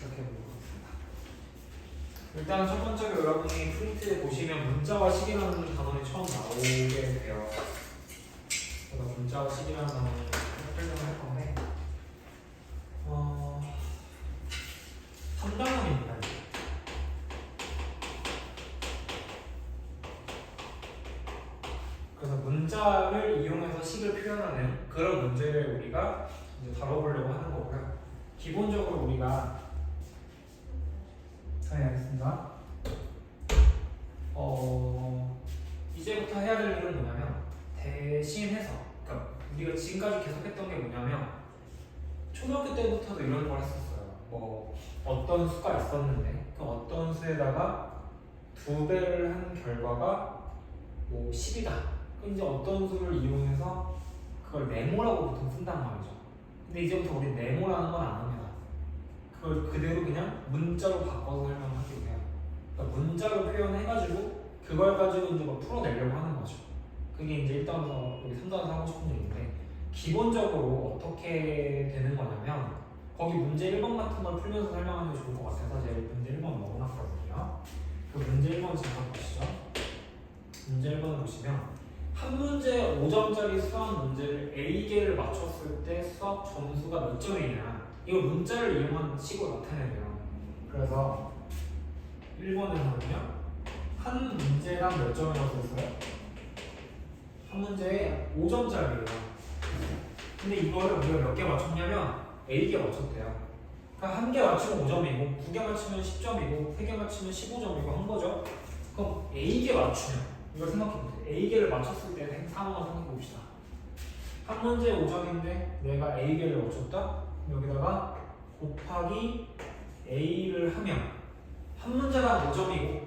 이렇게 보겠습니다. 일단 첫 번째로 여러분이 프린트에 보시면 문자와 식이라는 단원이 처음 나오게 돼요. 그래서 문자와 식이라는 단원을 설명을 할 건데 3단원입니다. 그래서 문자를 이용해서 식을 표현하는 그런 문제를 우리가 이제 다뤄보려고 하는 거고요. 기본적으로 우리가 알겠습니다. 이제부터 해야 될 일은 뭐냐면 대신해서, 그러니까 우리가 지금까지 계속했던 게 뭐냐면 초등학교 때부터도 이런 걸 했었어요. 뭐 어떤 수가 있었는데 그 어떤 수에다가 2배를 한 결과가 뭐 10이다. 그럼 이제 어떤 수를 이용해서 그걸 네모라고 보통 쓴단 말이죠. 근데 이제부터 우리 네모라는 건 안 합니다. 그걸 그대로 그냥 문자로 바꿔서 설명하기로 해요. 그러니까 문자로 표현해가지고 그걸 가지고 이제 뭐 풀어내려고 하는 거죠. 그게 이제 1단원에서 우리 3단원에서 하고 싶은 얘기인데, 기본적으로 어떻게 되는 거냐면 거기 문제 1번 같은 걸 풀면서 설명하는 게 좋을 것 같아서 제가 문제 1번 넣어놨거든요. 그 문제 1번 잠깐 보시죠. 문제 1번을 보시면 한 문제 5점짜리 수학 문제를 A개를 맞췄을 때 수학 점수가 몇 점이냐, 이걸 문자를 이용한 식으로 나타내요. 그래서 1번에서는요 한 문제당 몇 점이라고 했어요? 한 문제에 5점짜리예요. 근데 이거를 우리가 몇 개 맞췄냐면 A개 맞췄대요. 그러니까 한 개 맞추면 5점이고 2개 맞추면 10점이고 3개 맞추면 15점이고 한 거죠. 그럼 A개 맞추면 이걸 생각해보세요. A개를 맞췄을 때 상황을 생각해봅시다. 한 문제 5점인데 내가 A개를 맞췄다? 여기다가 곱하기 A를 하면 한 문제당 5점이고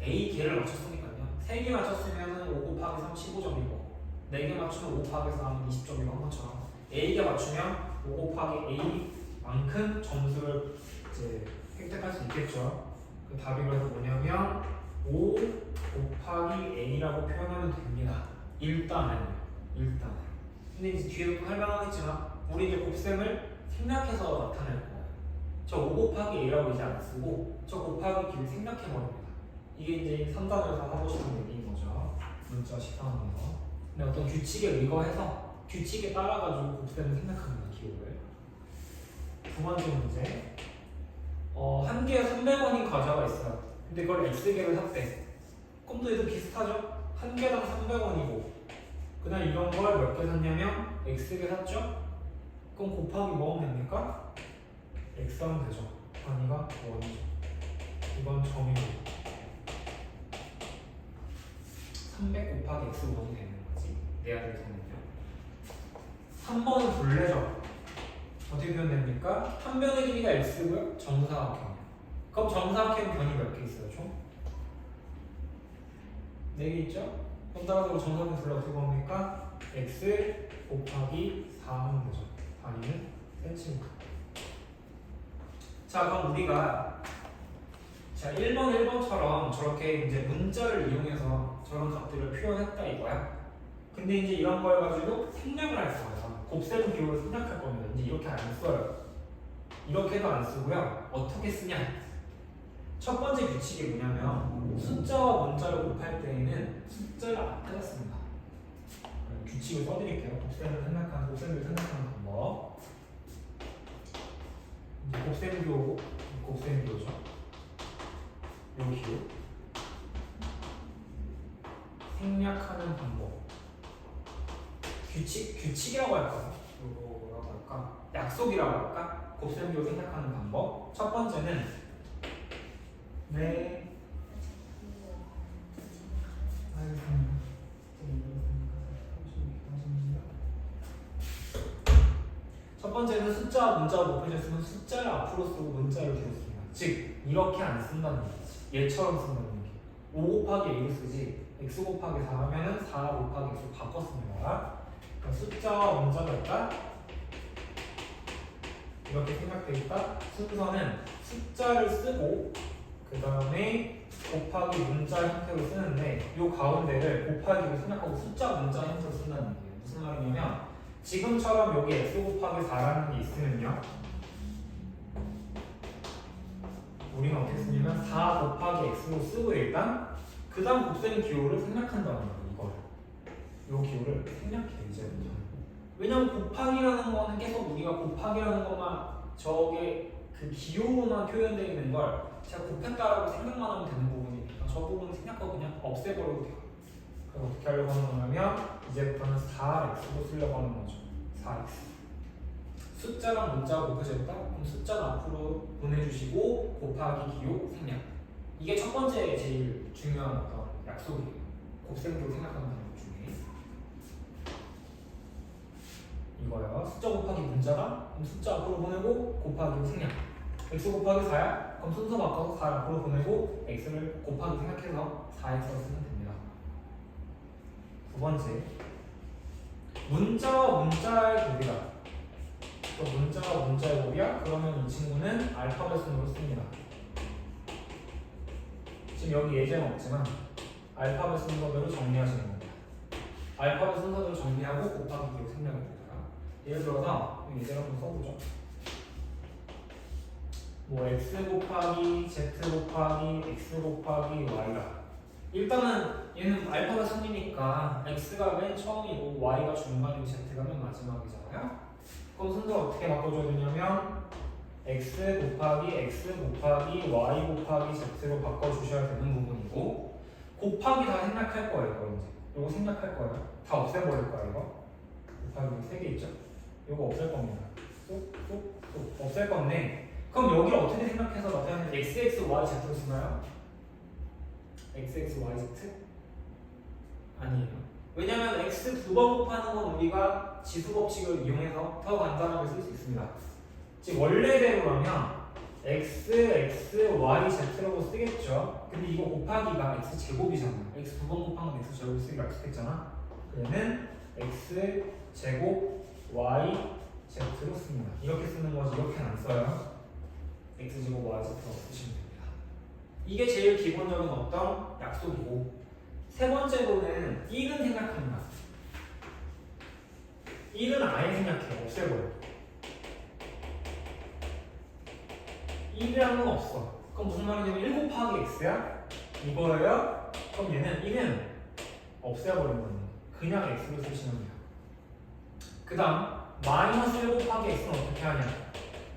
A개를 맞췄으니까요. 3개 맞췄으면 5 곱하기 3 15점이고 4개 맞추면 5 곱하기 3 20점이고 한 것처럼 A개 맞추면 5 곱하기 A만큼 점수를 이제 획득할 수 있겠죠. 그 답이 그래서 뭐냐면 5 곱하기 A라고 표현하면 됩니다. 일단은. 근데 이제 뒤에도 또 설명하겠지만 우리 이제 곱셈을 생략해서 나타낼 거예요. 저 5 곱하기 A라고 이제 안 쓰고 저 곱하기 B를 생략해버립니다. 이게 이제 3단원에서 하고 싶은 얘기인 거죠. 문자 10단원에서. 근데 어떤 규칙에 의거해서 규칙에 따라가지고 곱셈을 생략합니다. 기호를. 두 번째 문제. 한 개에 300원인 과자가 있어요. 근데 그걸 X개를 샀대. 그럼 또 얘도 비슷하죠? 한 개당 300원이고 그다음 이런 걸 몇 개 샀냐면 X개 샀죠? 그럼 곱하기 뭐 하면 됩니까? X 하면 되죠. 단위가 5원이죠. 이건 점이고 300 곱하기 X 5원이 되는 거지. 내야 될 점은요. 3번은 둘레죠. 어떻게 표현됩니까? 한 변의 길이가 X고요. 정사각형. 그럼 정사각형 변이 몇 개 있어요? 총? 4개 있죠? 그럼 따라서 정사각형 둘레 어떻게 구합니까? X 곱하기 4 하면 되죠. 단위는 cm. 자, 그럼 우리가 1번처럼 저렇게 이제 문자를 이용해서 저런 값들을 표현했다 이거야. 근데 이제 이런 걸 가지고 생략을 할 거예요. 곱셈 기호를 생략할 겁니다. 이제 이렇게 안 써요. 이렇게도 안 쓰고요. 어떻게 쓰냐? 첫 번째 규칙이 뭐냐면 숫자와 문자를 곱할 때에는 숫자를 앞에다 씁니다. 규칙을 써드릴게요. 곱셈을 생략하는 방법. 이제 곱셈교죠. 요 기호. 생략하는 방법. 규칙이라고 할까요? 이거 뭐라고 할까? 약속이라고 할까? 곱셈교 생략하는 방법. 첫 번째는 첫 번째는 숫자와 문자가 곱해졌으면 숫자를 앞으로 쓰고 문자를 뒤로 씁니다. 즉 이렇게 안 쓴다는 얘기지. 얘처럼 쓴다는 얘기. 5 곱하기 A로 쓰지 X 곱하기 4 하면은 4 곱하기 X로 바꿨습니다. 그러니까 숫자와 문자가 있다. 이렇게 생각되어 있다. 순서는 숫자를 쓰고 그 다음에 곱하기 문자 형태로 쓰는데 이 가운데를 곱하기로 생각하고 숫자 문자 형태로 쓴다는 얘기예요. 무슨 말이냐면 지금처럼 여기 x 곱하기 4라는 게 있으면요 우리는 어떻게 쓰냐면 4 곱하기 x로 쓰고 일단 그 다음 곱셈 기호를 생략한다는 거예요. 이걸 요 기호를 생략해요 이제부터. 왜냐면 곱하기라는 거는 계속 우리가 곱하기라는 것만 저게 그 기호로만 표현되어 있는 걸 제가 곱했다라고 생각만 하면 되는 부분이니까 저 부분 생략하고 그냥 없애버려도 돼요. 그럼 어떻게 하려고 하는 거냐면 이제부터는 4x로 쓰려고 하는 거죠. 4x 숫자랑 문자가 곱해져 있다? 그럼 숫자는 앞으로 보내주시고 곱하기 기호 생략. 이게 첫 번째 제일 중요한 어떤 약속이에요. 곱셈기호 생략하는 방법 중에 이거요. 숫자 곱하기 문자다? 그럼 숫자 앞으로 보내고 곱하기 생략. x 곱하기 4야? 그럼 순서 바꿔서 4 앞으로 보내고 x를 곱하기 생략해서 4x로 쓰면 됩니다. 두 번째, 문자와 문자의 곱이다. 또 문자와 문자의 곱이야? 그러면 이 친구는 알파벳 순으로 씁니다. 지금 여기 예제는 없지만 알파벳 순서대로 정리하시는 겁니다. 알파벳 순서대로 정리하고 곱하기 기호 생략합니다. 예를 들어서 예제를 한번 써보죠. 뭐 x 곱하기 z 곱하기 x 곱하기 y다. 일단은 얘는 알파벳 순이니까 x가 맨 처음이고 y가 중간이고 z가 맨 마지막이잖아요. 그럼 순서 어떻게 바꿔줘야 되냐면 x 곱하기 x 곱하기 y 곱하기 z로 바꿔주셔야 되는 부분이고 곱하기 다 생략할 거예요. 이제 이거 생략할 거예요. 다 없애버릴 거예요. 이거 곱하기 3개 있죠? 이거 없앨 겁니다. 뚝뚝뚝 없앨 건데 그럼 여기를 어떻게 생각해서 나타내는 xxyz로 쓰나요? xxyz? 아니에요. 왜냐면 x 두 번 곱하는 건 우리가 지수 법칙을 이용해서 더 간단하게 쓸 수 있습니다. 지금 원래대로라면 x, x, y, z라고 쓰겠죠. 근데 이거 곱하기가 x 제곱이잖아요. x 두 번 곱한 건 x 제곱을 쓰기로 약속했잖아. 그러면 x 제곱 y z로 씁니다. 이렇게 쓰는 거지 이렇게는 안 써요. x 제곱 y z로 쓰시면 됩니다. 이게 제일 기본적인 어떤 약속이고 세 번째로는 1은 생략합니다. 1은 아예 생략해요. 없애버려요. 1이라는 건 없어. 그럼 무슨 말이냐면 1 곱하기 x야? 이거예요? 그럼 얘는 1은 없애버리는 겁니다. 그냥 x로 쓰시면 돼요. 그 다음 마이너스 1 곱하기 x는 어떻게 하냐?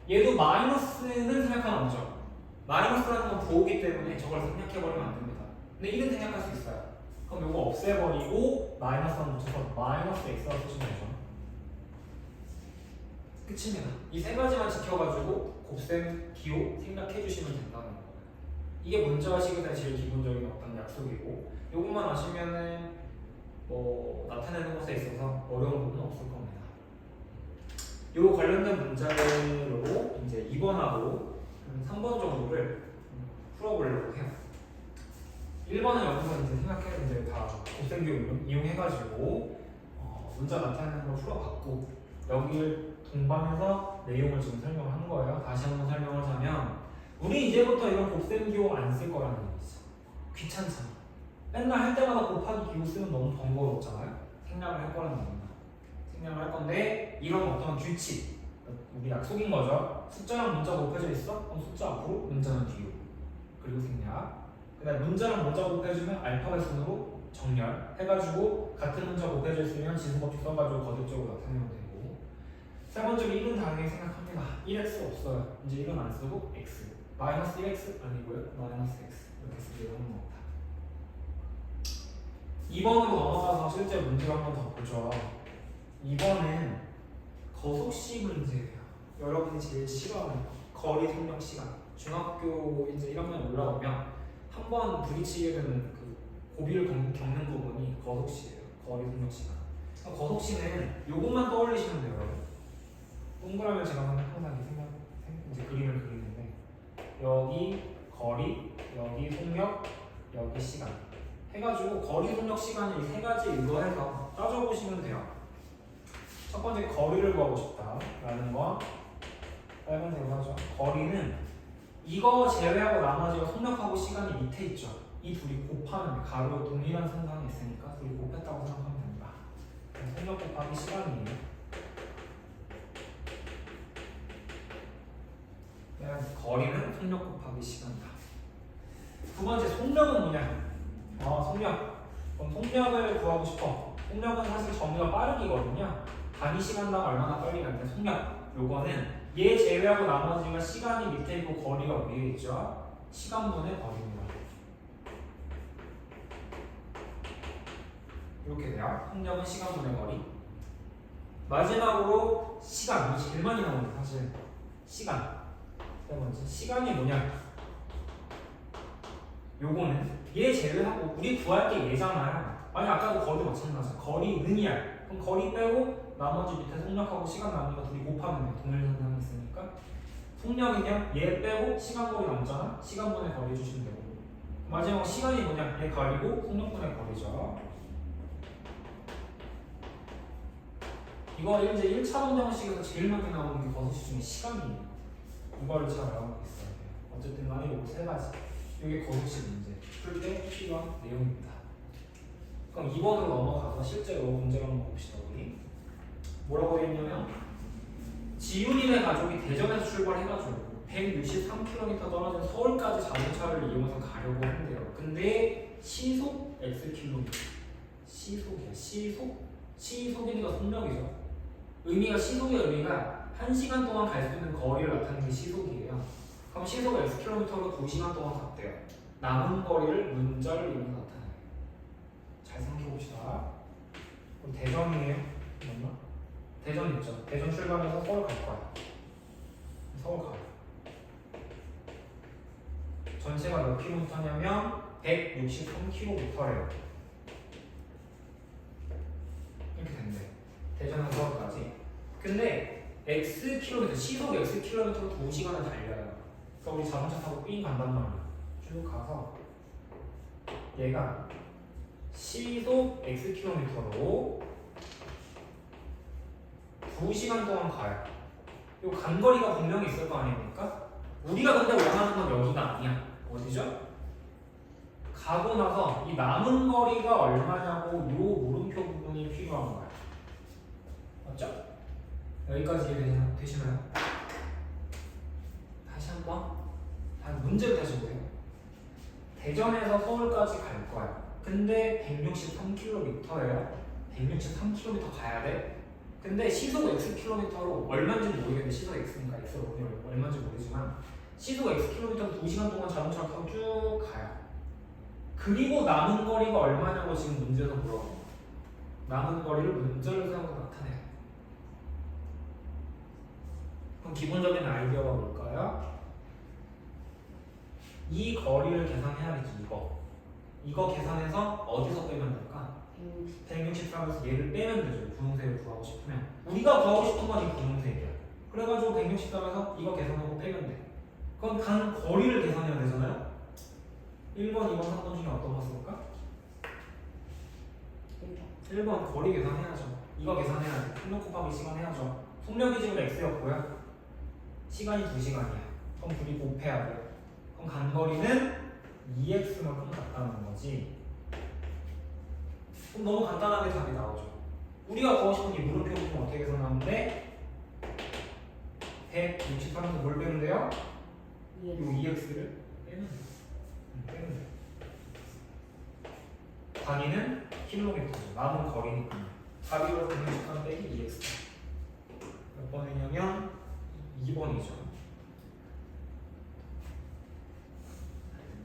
얘도 마이너스는 생략하면 안 되죠. 마이너스라는 건 부호기 때문에 저걸 생략해버리면 안 됩니다. 근데 1은 생략할 수 있어요. 그럼 이거 없애버리고 마이너스만 붙여서 마이너스 x라 쓰시면 되죠. 끝입니다. 이 세 가지만 지켜가지고 곱셈, 기호 생략해주시면 된다는 거예요. 이게 문자와 식에서의 제일 기본적인 어떤 약속이고 이것만 아시면은 뭐 나타내는 것에 있어서 어려운 부분은 없을 겁니다. 요 관련된 문자로 이제 2번하고 3번 정도를 풀어보려고 해요. 1번은 여기서 이제 생각해 이제 다 곱셈기호 이용해가지고 문자 나타내는 걸 풀어봤고 여기를 동반해서 내용을 지금 설명한 거예요. 다시 한번 설명을 하자면 우리 이제부터 이런 곱셈기호 안 쓸 거라는 얘기죠. 귀찮잖아. 맨날 할 때마다 곱하기 기호 쓰면 너무 번거롭잖아요. 생략을 할 거라는 겁니다. 생략을 할 건데 이런 어떤 규칙 우리 약속인 거죠. 숫자랑 문자 곱해져 있어? 그럼 숫자 앞으로 문자는 뒤로 그리고 생략. 그 다음에 문자랑 문자 곱해주면 알파벳 순으로 정렬 해가지고 같은 문자 곱해져 있으면 지수법칙 써가지고 거듭적으로 나타내면 되고 세 번째로 1은 당연히 생각합니다. 1x 없어요. 이제 1은 안 쓰고 x 마이너스 1x 아니고요. 마이너스 x 이렇게 쓰기로 하는 겁니다. 2번으로 넘어가서 실제 문제를 한번 더 보죠. 2번은 거속시 문제예요. 여러분이 제일 싫어하는 거리 생명 시간 중학교 이제 1학년 올라오면 한번 부딪히게 되는 그 고비를 겪는 부분이 거속시예요. 거리 생명 시간. 거속시는 요것만 떠올리시면 돼요. 여러분. 동그라미 제가 항상 이제 그림을 그리는데 여기 거리, 여기 속력, 여기 시간 해가지고 거리, 속력, 시간을 이 세 가지 이거해서 따져보시면 돼요. 첫 번째 거리를 구하고 싶다라는 거 빨간색으로 하죠. 거리는 이거 제외하고 나머지가 속력하고 시간이 밑에 있죠. 이 둘이 곱하면 가로 동일한 상상이 있으니까 둘이 곱했다고 생각하면 됩니다. 속력 곱하기 시간이에요. 거리는 속력 곱하기 시간이다. 두 번째 속력은 뭐냐? 속력. 그럼 속력을 구하고 싶어. 속력은 사실 정의가 빠르기거든요. 단위 시간당 얼마나 빨리 가는데 속력. 요거는 얘 제외하고 나머지가 시간이 밑에 있고 거리가 위에 있죠. 시간분의 거리입니다. 이렇게 돼요. 속력은 시간분의 거리. 마지막으로 시간. 이게 제일 많이 나오는 사실 시간. 세 번째 시간이 뭐냐? 요거는 얘 제외하고 우리 구할 게 얘잖아요. 아니 아까도 거리도 마찬가지야. 거리 능이야. 그럼 거리 빼고 나머지 밑에 속력하고 시간 남은 거 둘이 곱하면 돼. 동일선상이 있으니까. 속력은요 얘 빼고 시간 거리 남잖아. 시간분의 거리 주시면 되고. 마지막 시간이 뭐냐? 얘 거리고 속력분의 거리죠. 이거 이제 1차 방정식에서 제일 많이 나오는 게 버섯이 중에 시간이에요. 이거를 잘 알아보고 있어야 돼요. 어쨌든 간에 이거 세 가지. 이게 거듭식 문제. 풀 때 필요한 내용입니다. 그럼 2번으로 넘어가서 실제로 문제를 한번 봅시다. 우리 뭐라고 되어 있냐면 지윤이네 가족이 대전에서 출발해가지고 163km 떨어진 서울까지 자동차를 이용해서 가려고 한대요. 근데 시속 Xkm. 시속이야. 시속이니까 속력이죠. 시속의 의미가 1시간 동안 갈 수 있는 거리를 나타내는 게 시속이에요. 그럼 시속 Xkm로 2시간 동안 갔대요. 남은 거리를 문자를 이용해서 나타내요. 잘 생각해봅시다. 그럼 대전이에요. 맞나? 대전 있죠. 대전 출발해서 서울 갈 거야. 서울 가요. 전체가 몇 킬로미터냐면 163km래요. 이렇게 된대. 대전에서 서울까지. 근데 Xkm, 시속 Xkm로 2시간을 달려요. 그래서 우리 자동차 타고 삥 간단 말이야. 쭉 가서 얘가 시속 Xkm로 2시간 동안 가요. 요 간거리가 분명히 있을 거 아닙니까? 우리가 근데 원하는 건 여기가 아니야. 어디죠? 가고 나서 이 남은 거리가 얼마냐고 요 물음표 부분이 필요한 거야. 맞죠? 여기까지 이해되시나요? 다시 한번 문제를 다시 보세요. 대전에서 서울까지 갈 거야. 근데 163km예요. 163km 가야 돼. 근데 시속 Xkm로 얼마인지 모르겠는데 시속 X니까 X로 얼마인지 모르지만 시속 Xkm로 2시간 동안 자동차를 타고 쭉 가요. 그리고 남은 거리가 얼마냐고 지금 문제에서 물어봐요. 남은 거리를 문자를 사용해서 나타내요. 그럼 기본적인 아이디어가 뭘까요? 이 거리를 계산해야겠지. 이거 계산해서 어디서 빼면 될까? 163에서 얘를 빼면 되죠. 분홍색을 구하고 싶으면 우리가 구하고 싶은 건 이 분홍색이야. 그래가지고 163에서 이거 계산하고 빼면 돼. 그럼 간 거리를 계산해야 되잖아요. 1번, 2번, 3번 중에 어떤 거 쓸까? 1번 거리 계산해야죠. 이거 계산해야죠. 속력 곱하기 시간 해야죠. 속력이 지금 X였고요. 시간이 2시간이야. 그럼 둘이 곱해야 돼요. 그럼 간거리는 2X만큼 같다는 거지. 그럼 너무 간단하게 답이 나오죠. 우리가 구하고 싶은 이 물음표 부분 어떻게 계산하는데 163에서 뭘 빼면 돼요? 이 2X를 빼면 돼요. 빼면 돼요. 단위는 킬로미터죠. 남은 거리니까. 답이 그래서 163 빼기 2X. 몇 번이냐면 2번이죠.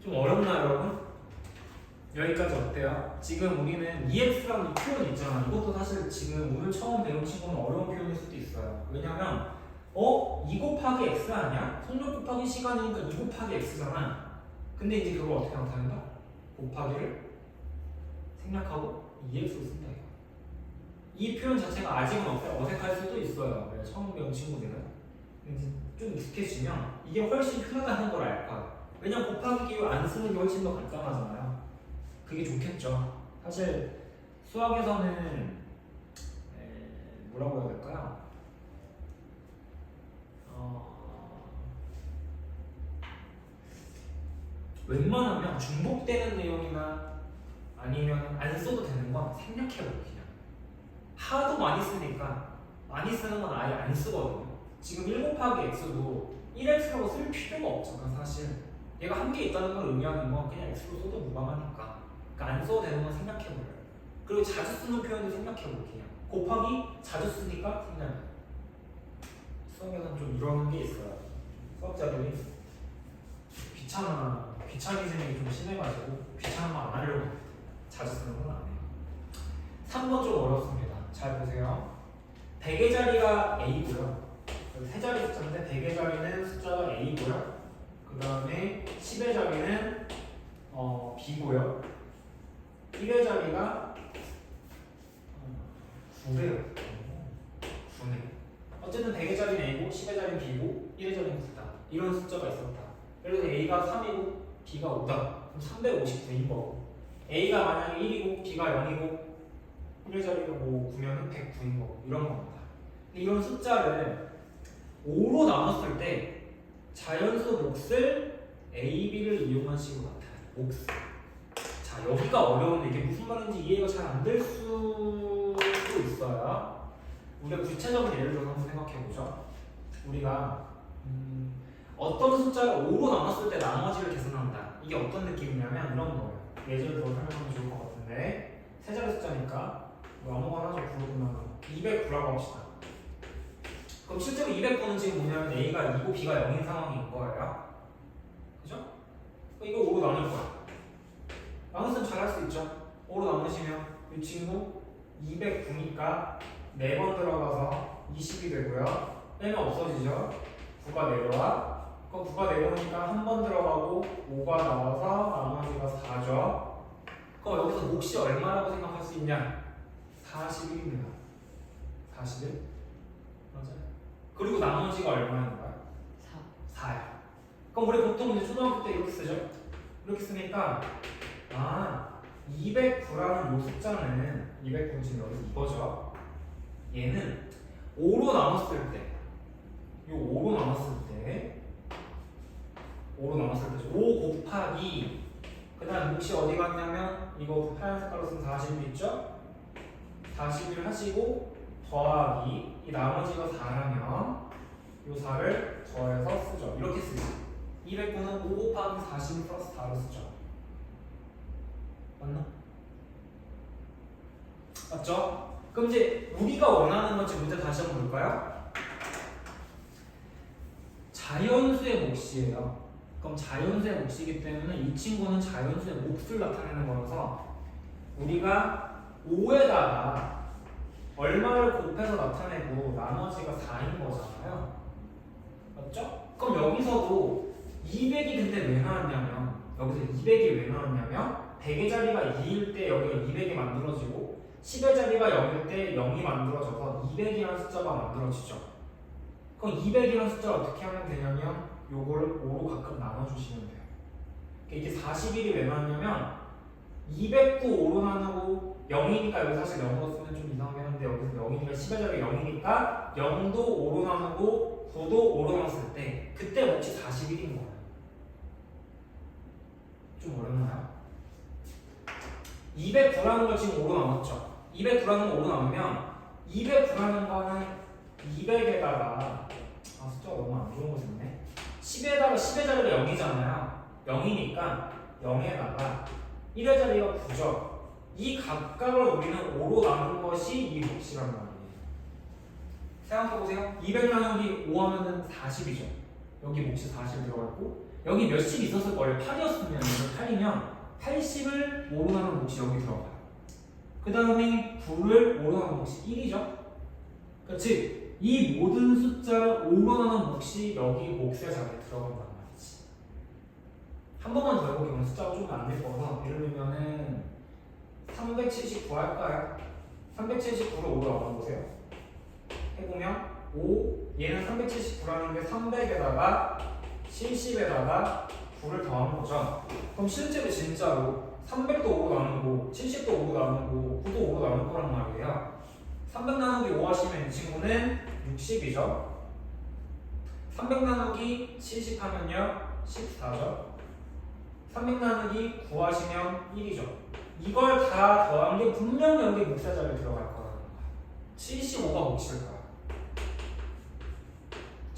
좀 어렵나요, 여러분? 여기까지 어때요? 지금 우리는 EX라는 이 표현 있잖아. 이것도 사실 지금 오늘 처음 배운 친구는 어려운 표현일 수도 있어요. 왜냐면 2 곱하기 X 아니야? 속력 곱하기 시간이니까 2 곱하기 X잖아. 근데 이제 그걸 어떻게 나타낸다? 곱하기를 생략하고 2X로 쓴다. 이 표현 자체가 아직은 어색할 수도 있어요. 처음 배운 친구들은. 이제 좀 익숙해지면 이게 훨씬 편하다는 걸 알 거야. 왜냐면 곱하기 기호 안 쓰는 게 훨씬 더 간단하잖아요. 그게 좋겠죠. 사실 수학에서는 뭐라고 해야 될까요? 웬만하면 중복되는 내용이나 아니면 안 써도 되는 건 생략해버려. 그냥 하도 많이 쓰니까 많이 쓰는 건 아예 안 쓰거든요. 지금 1 곱하기 x도 1x라고 쓸 필요가 없잖아 사실. 얘가 한 개 있다는 걸 의미하는 건 그냥 x로 써도 무방하니까. 그러니까 안 써도 되는 건 생략해버려요. 그리고 자주 쓰는 표현도 생략해볼게요. 곱하기 자주 쓰니까 생략. 수학에서는 좀 이런 게 있어요. 수학자들이 귀차니즘이 좀 심해가지고 귀찮은 거 안 하려고 합니다. 자주 쓰는 건 안 해요. 3번 좀 어렵습니다. 잘 보세요. 100의 자리가 a고요. 세 자리 숫자인데 100의 자리는 숫자가 a고요. 그 다음에 10의 자리는 b고요. 1의 자리가 9래요. 9네. 어쨌든 100의 자리는 a고 10의 자리는 b고 1의 자리는 9다. 이런 숫자가 있었다. 그래서 a가 3이고 b가 5다. 그럼 359인 거고. a가 만약에 1이고 b가 0이고 1의 자리가 뭐 9면은 109인 거고. 이런 겁니다. 근데 이런 숫자를 5로 나눴을 때 자연수 몫을 a, b를 이용한 식으로 나타나요. 몫. 자, 여기가 어려운데 이게 무슨 말인지 이해가 잘 안 될 수도 있어요. 우리가 구체적인 예를 들어서 한번 생각해보죠. 우리가 어떤 숫자를 5로 나눴을 때 나머지를 계산한다. 이게 어떤 느낌이냐면 이런 거예요. 예를 들어 설명하면 좋을 것 같은데 세 자리 숫자니까 뭐 아무거나 하나 9로 보면 209라고 합시다. 그럼 실제로 209는 지금 뭐냐면 A가 2고 B가 0인 상황인 거예요. 그죠? 이거 5로 나눌 거야. 나눴으면 잘할 수 있죠. 5로 나누시면 이 친구 209니까 4번 들어가서 20이 되고요. 빼면 없어지죠. 9가 내려와. 그럼 9가 내려오니까 한 번 들어가고 5가 나와서 나머지가 4죠. 그럼 여기서 몫이 얼마라고 생각할 수 있냐? 41입니다. 41? 맞아요. 그리고 나머지가 얼마인가요? 4야. 그럼 우리 보통 이제 초등학교 때 이렇게 쓰죠? 이렇게 쓰니까 209라는 이 숫자는 209는 지금 여기서 이거죠. 얘는 5로 나눴을 때, 이 5로 나눴을 때 5 곱하기 그 다음 몫이 어디 갔냐면 이거 하얀 색깔로 쓴 41 있죠? 41 하시고 더하기 이 나머지가 4라면 이 4를 더해서 쓰죠. 이렇게 쓰죠. 209는 5 곱하기 41 플러스 4로 쓰죠. 맞나? 맞죠? 그럼 이제 우리가 원하는 건지 문제 다시 한번 볼까요? 자연수의 몫이에요. 그럼 자연수의 몫이기 때문에 이 친구는 자연수의 몫을 나타내는 거라서 우리가 5에다가 얼마를 곱해서 나타내고 나머지가 4인 거잖아요. 맞죠? 그럼 여기서도 200이 근데 왜 나왔냐면 여기서 200이 왜 나왔냐면 100의 자리가 2일 때 여기가 200이 만들어지고 10의 자리가 0일 때 0이 만들어져서 200이라는 숫자가 만들어지죠. 그럼 200이라는 숫자를 어떻게 하면 되냐면 요거를 5로 각각 나눠주시면 돼요. 이게 41이 왜 나왔냐면 209 5로 나누고 0이니까 여기 사실 0으로 쓰면 좀 이상하긴 한데 여기서 0이니까 10의 자리 0이니까 0도 5로 나누고 9도 5로 나눴을 때 그때 몫이 41인 거예요. 좀 어렵나요? 209라는 걸 지금 5로 나눴죠. 209라는 거 5로 나누면 209라는 거는 200에다가 숫자가 너무 안 좋은 거 있네. 10에다가 10의 자리가 0이잖아요. 0이니까 0에다가 1의 자리가 9죠. 이 각각을 우리는 5로 나눈 것이 이 몫이란 말이에요. 생각해보세요. 200 나누기 5 하면은 40이죠. 여기 몫이 40 들어갔고 여기 몇십 있었을 거예요. 8이었으면 8이면 80을 5로 나눈 몫이 여기 들어가요. 그 다음에 9를 5로 나눈 몫이 1이죠. 그러니까 즉 이 모든 숫자를 5로 나눈 몫이 여기 몫의 자리에 들어간단 말이지. 한 번만 더 해보면 숫자가 좀 안 될 거라서 예를 들면은 379 할까요? 379를 5로 나눠보세요. 해보면 5, 얘는 379라는 게 300에다가 70에다가 9를 더하는 거죠. 그럼 실제로 진짜로 300도 5로 나누고 70도 5로 나누고 9도 5로 나눌 거란 말이에요. 300 나누기 5 하시면 이 친구는 60이죠. 300 나누기 70 하면요 14죠. 300 나누기 9 하시면 1이죠. 이걸 다 더한 게 분명히 여기 몫의 자리에 들어갈 거라는 거야. 75가 몫일 거야.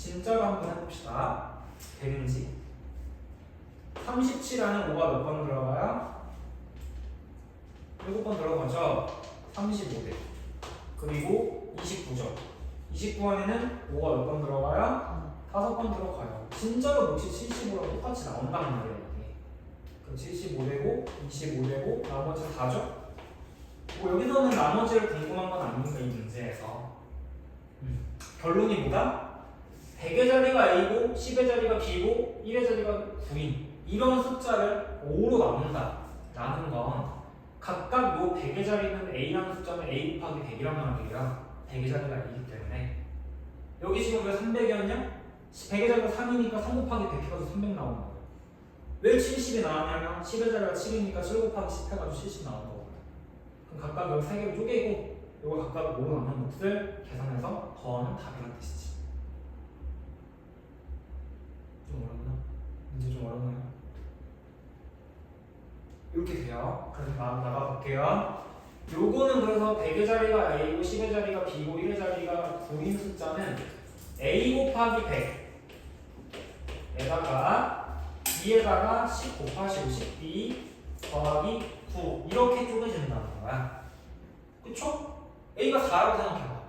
진짜로 한번 해봅시다. 되는지. 37 안에 5가 몇 번 들어가요? 7번 들어가죠. 35대. 그리고 29죠. 29 안에는 5가 몇 번 들어가요? 5번 들어가요. 진짜로 몫이 75랑 똑같이 나온단 말이에요. 여기. 그럼 75되고 25되고 나머지 4죠? 뭐 여기서는 나머지를 궁금한 건 아닙니다. 이 문제에서. 결론이 뭐다? 100의 자리가 A고 10의 자리가 B고 1의 자리가 9인 이런 숫자를 5로 나눈다 라는 건 각각 요 100의 자리는 A라는 숫자는 A 곱하기 100이란 말이에요. 100의 자리가 A이기 때문에 여기 지금 왜 300이었냐? 100의 자리가 3이니까 3 곱하기 100 해가지고 300 나오는 거예요. 왜 70이 나왔냐면 10의 자리가 7이니까 7 곱하기 10 해가지고 70 나오는 거예요. 그럼 각각 여기 3개를 쪼개고 이거 각각 5로 나눈 몫을 계산해서 더하면 답이란 뜻이지. 좀 어렵나? 문제 좀 어렵나요? 이렇게 돼요. 그래서 나가볼게요. 요거는 그래서 100의 자리가 A고 10의 자리가 B고 1의 자리가 9인 숫자는 A 곱하기 100에다가 B에다가 10 곱하시고 10B 더하기 9 이렇게 쪼개진다는 거야. 그쵸? A가 4라고 생각해봐.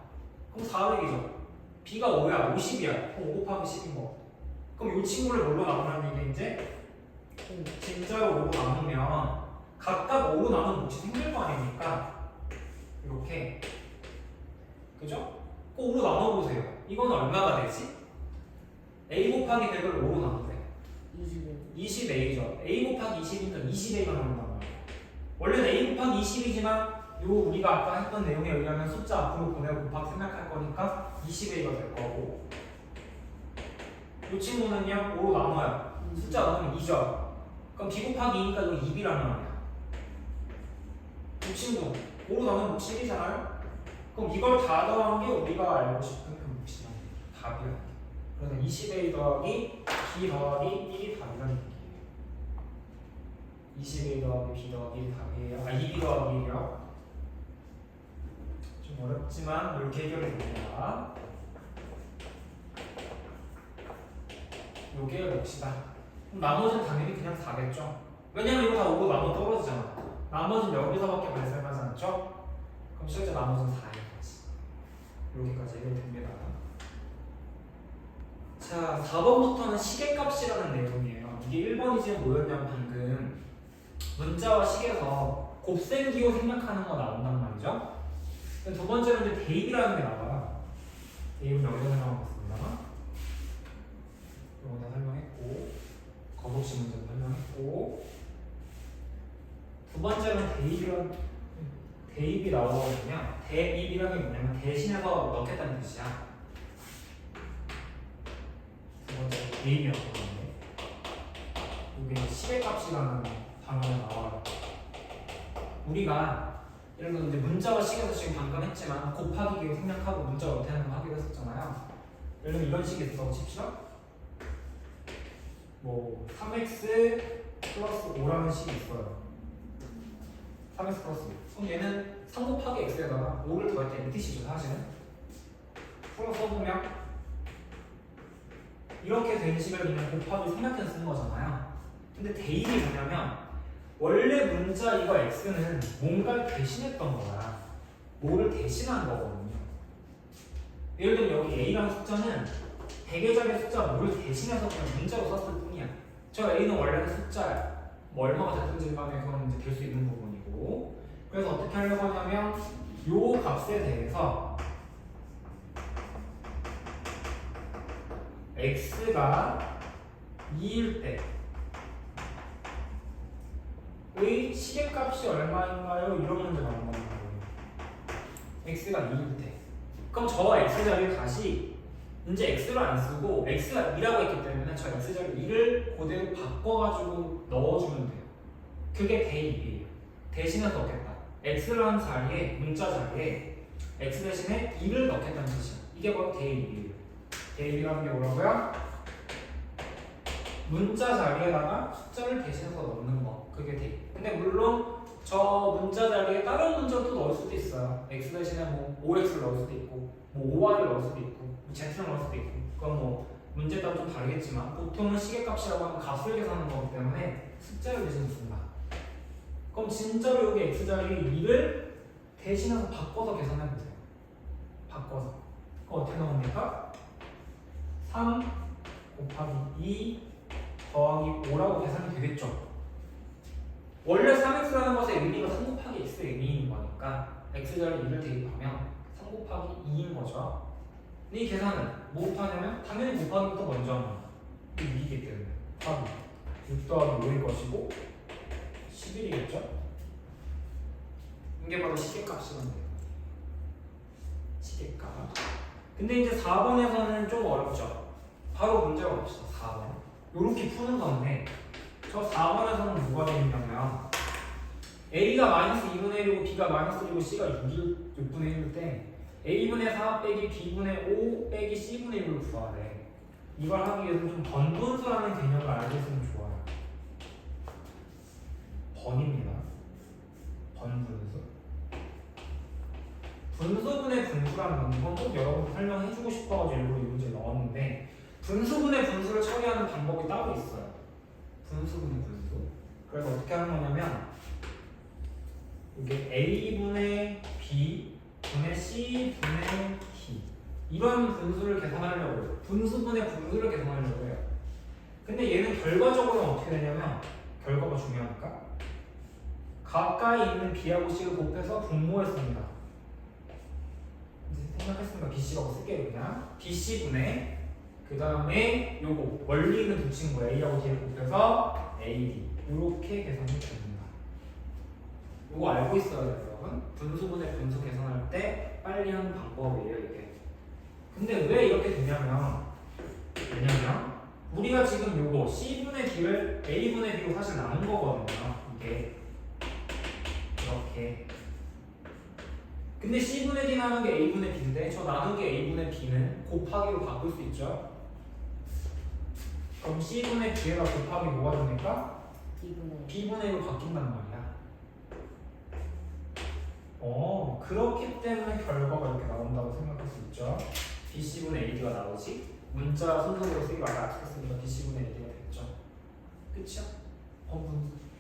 그럼 400이죠. B가 5야, 50이야. 그럼 5 곱하기 10인 거. 그럼 이 친구를 뭘로 나누면 이게 이제 진짜로 5로 나누면 각각 5로 나눈 몫이 생길 거 아닙니까? 이렇게. 그죠? 꼭 5로 나눠보세요. 이건 얼마가 되지? A 곱하기 100을 5로 나누세요. 20A죠. A 곱하기 20이니까 20A가 나온단 말이에요. 원래는 A 곱하기 20이지만 요 우리가 아까 했던 내용에 의하면 숫자 앞으로 보내고 곱하기 생략할 거니까 20A가 될 거고 이 친구는요 5로 나눠요. 숫자 나누면 2죠. 그럼 B 곱하기 2니까 이거 2B라는 말이야. 이 친구 5로 나누면 7이잖아요. 그럼 이걸 다 더한 게 우리가 알고 싶은 그 몫이란 얘기야. 답이야. 그래서 20A 더하기 B 더하기 1이 답이라는 얘기예요. 20A 더하기 B 더하기 1이 답이에요. 2B 더하기 1이요. 좀 어렵지만 이렇게 해결이 됩니다. 요게 몫이다. 그럼 나머지는 당연히 그냥 4겠죠. 왜냐면 이거 다 5고 나머 떨어지잖아. 나머지는 여기서밖에 발생하지 않죠? 그럼 실제 나머지는 4인 거지. 여기까지 해결됩니다. 자, 4번부터는 시계값이라는 내용이에요. 이게 1번이지 뭐였냐면 방금 문자와 식에서 곱셈기호 생략하는 거 나온단 말이죠. 두 번째는 이제 대입이라는 게 나와요. 대입은 여기서 설명하고 있습니다. 이거 다 설명했고 거북시 문제도 설명했고 두 번째는 대입이 나오거든요. 대입이라는 게 뭐냐면 대신해서 넣겠다는 뜻이야. 두 번째 대입이었거든요. 이게 시계값이라는 단어가 나와요. 우리가 예를 들어 이제 문자와 식에서 지금 방금 했지만 곱하기 기호 생략하고 문자를 어떻게 하는 거 하기로 했었잖아요. 예를 들면 이런 식이 있다고 칩시다. 뭐 3x 플러스 5라는 식이 있어요. 3x 플러스 5. 그럼 얘는 3 곱하기 x에다가 5를 더할 때 MTC죠 사실은. 풀어 써보면 이렇게 된 식을 그냥 곱하기 생략해서 쓰는 거잖아요. 근데 대입이 뭐냐면 원래 문자 이거 x는 뭔가를 대신했던 거야. 뭐를 대신한 거거든요. 예를 들면 여기 a라는 숫자는 100의 자리의 숫자 뭐를 대신해서 그냥 문자로 썼을 뿐이야. 저 a는 원래는 숫자야. 뭐 얼마가 됐든지 간에 그건 이제 될 수 있는 부분이고. 그래서 어떻게 하려고 하냐면 요 값에 대해서 x가 2일 때 의 시계값이 얼마인가요? 이런 문제 나온 거예요. x가 2일 때. 그럼 저 x 자리를 다시 이제 x를 안 쓰고 x가 2라고 했기 때문에 저 x 자리 2를 그대로 바꿔가지고 넣어주면 돼요. 그게 대입이에요. 대신해서 넣겠다. x라는 자리에 문자 자리에 x 대신에 2를 넣겠다는 뜻이야. 이게 바로 대입이에요. 대입이라는 게 뭐라고요? 문자 자리에다가 숫자를 대신해서 넣는 거. 그게 대입. 근데 물론 저 문자 자리에 다른 문자도 넣을 수도 있어요. x 대신에 뭐 5x를 넣을 수도 있고 뭐 5y를 넣을 수도 있고 뭐 z를 넣을 수도 있고 그건 뭐 문제 따라 좀 다르겠지만 보통은 시계값이라고 하는 값을 계산하는 거기 때문에 숫자를 대신 씁니다. 그럼 진짜로 여기 x자리 2를 대신해서 바꿔서 계산해보세요. 바꿔서. 그럼 어떻게 나옵니까? 3 곱하기 2 더하기 5라고 계산이 되겠죠. 원래 3x라는 것의 의미가 3 곱하기 x의 의미인 거니까 x자리 2를 대입하면 3 곱하기 2인 거죠. 근데 이 계산은 뭐 곱하냐면 당연히 곱하기부터 먼저 합니다. 이 위이기 때문에 답이 6 더하기 5일 것이고 11이겠죠? 이게 바로 시계값이건데요. 시계값. 근데 이제 4번에서는 좀 어렵죠. 바로 문제가 봅시다. 4번. 요렇게 푸는 건데 저 4번에서는 뭐가 되냐면 A가 마이너스 2분의 1이고 B가 마이너스 1이고 C가 6분의 1일 때 A분의 4 빼기 B분의 5 빼기 C분의 1을 구하래. 이걸 하기 위해서는 좀 번분수라는 개념을 알고 있으면 좋아요. 번입니다. 번분수. 분수분의 분수라는 건 이건 꼭 여러분들 설명해주고 싶어가지고 일부러 이 문제 넣었는데 분수분의 분수를 처리하는 방법이 따로 있어요. 분수분의 분수. 그래서 어떻게 하는 거냐면 이게 A분의 B분의 C분의 D 이런 분수를 계산하려고 분수분의 분수를 계산하려고 해요. 근데 얘는 결과적으로 어떻게 되냐면 결과가 중요하니까 가까이 있는 B하고 C를 곱해서 분모했습니다. 이제 생각했으니까 BC라고 쓸게요. 그냥 BC분의 그 다음에 요거 멀리 있는 두 친구 A하고 D를 곱해서 AD 이렇게 계산이 됩니다. 요거 알고 있어야 돼요, 여러분. 분수분의 분수 계산할 때 빨리 하는 방법이에요, 이게. 근데 왜 이렇게 되냐면 왜냐면 우리가 지금 요거 C분의 D를 A분의 B로 사실 나눈 거거든요. 이게 이렇게. 근데 C분의 D 나눈 게 A분의 B인데 저 나눈 게 A분의 B는 곱하기로 바꿀 수 있죠. 그럼 C분의 D가 곱하기 뭐가 됩니까? B분의 1로 바뀐단 말이야. 그렇기 때문에 결과가 이렇게 나온다고 생각할 수 있죠. BC분의 AD가 나오지? 문자 순서대로 쓰기 맞아 아트했으니까 BC분의 AD가 됐죠. 그쵸?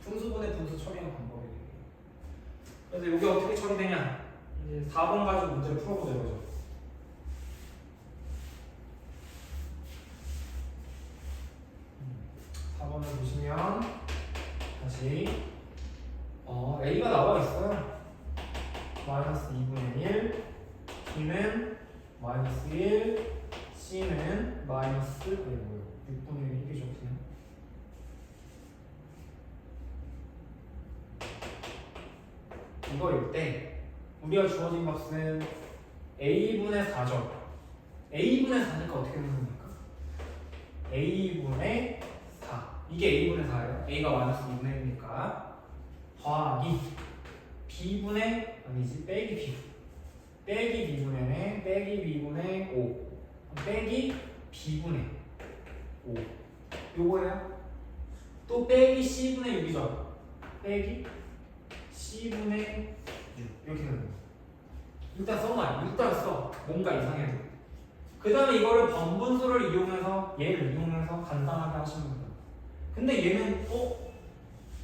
분수분의 분수 처리하는 방법이에요. 그래서 이게 어떻게 처리되냐? 이제 4번 가지고 문제를 풀어보자 이거죠. 보시면 다시 A가 나와 있어요. 마이너스 2분의 1, B는 마이너스 1, C는 마이너스 6분의 1이죠 그냥. 이거일 때 우리가 주어진 값은 A분의 4죠. A분의 4니까 어떻게 되는 겁니까? A분의 4 이게 A분의 4예요. A가 마이너스 2분의 1이니까 더하기 B분의 아니지 빼기 B 빼기 B분의 4 빼기 B분의 5 빼기 B분의 5 요거예요. 또 빼기 C분의 6이죠. 빼기 C분의 6 이렇게 되는 거예요. 일단 써놔요. 일단 써. 뭔가 이상해도. 그 다음에 이거를 번분수를 이용해서 얘를 이용해서 간단하게 하시면 돼요. 근데 얘는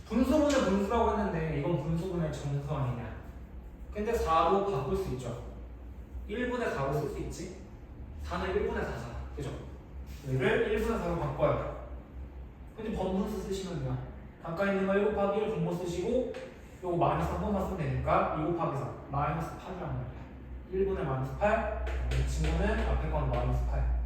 분수분의 분수라고 했는데 이건 분수분의 정수 아니냐. 근데 4로 바꿀 수 있죠. 1분의 4로 쓸 수 있지. 4는 1분의 4잖아. 그죠? 얘를 1분의 4로 바꿔요. 근데 번분수 쓰시면 돼요. 가까이 있는 거 1 곱하기 1 분모 쓰시고 요거 마이너스 한 번만 쓰면 되니까 2 곱하기 4 마이너스 8이란 말이야. 1분의 마이너스 8 이 친구는 앞에 건 마이너스 8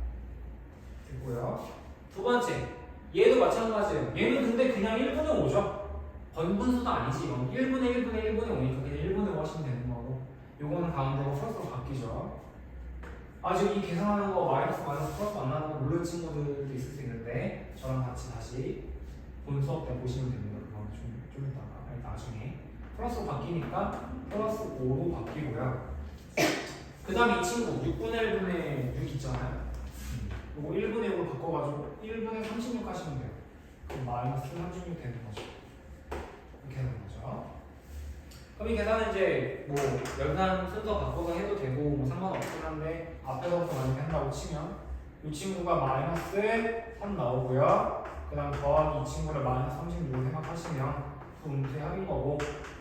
되고요. 두 번째 얘도 마찬가지예요. 얘는 근데 그냥 1분의 5죠. 번분수도 아니지. 이건 1분의 1분의 1분의 5니까 그냥 1분의 5 하시면 되는 거고 요거는 가운데가 플러스로 바뀌죠. 아직 이 계산하는 거 마이너스 플러스 안 나는 거 모르는 친구들도 있을 수 있는데 저랑 같이 다시 본 수업 때 보시면 됩니다. 그건 좀 이따가 아니 나중에 플러스로 바뀌니까 플러스 5로 바뀌고요. 그 다음에 이 친구 6분의 1분의 6 있잖아요. 이거 1분의 5로 바꿔가지고 1분의 36 하시면 돼요. 그럼 마이너스 36 되는 거죠. 이렇게 되는 거죠. 그럼 이 계산은 이제 뭐 연산 순서 바꿔서 해도 되고 뭐 상관없긴 한데 앞에서부터 만약에 한다고 치면 이 친구가 마이너스 3 나오고요. 그 다음 더하기 이 친구를 마이너스 36으로 생각하시면 분수의 합인 거고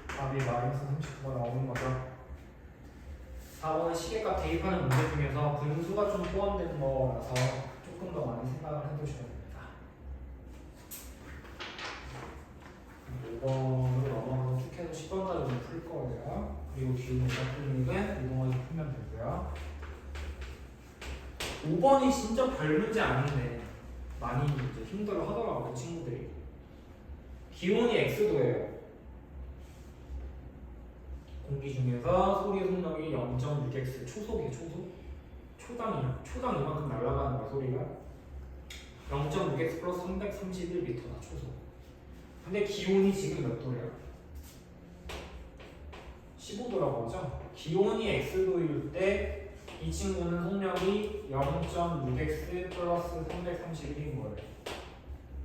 답이 마이너스 39가 나오는 거죠. 4번은 시계값 대입하는 문제 중에서 분수가 좀 포함된 거라서 조금 더 많이 생각을 해보셔야 됩니다. 5번으로 넘어가서 쭉 해서 10번까지 풀 거예요. 그리고 기울기가 풀리는 이동하게 풀면 되고요. 5번이 진짜 별 문제 아닌데 많이 이제 힘들어 하더라고요, 친구들이. 기온이 X도예요. 공기 중에서 소리의 속력이 0.6x 초속이에요, 초속. 초당 이만큼 날아가는 거야, 소리가. 0.6x 플러스 331m다, 초속. 근데 기온이 지금 몇 도래요? 15도라고 하죠? 기온이 X도일 때 이 친구는 속력이 0.6x 플러스 331인 거예요.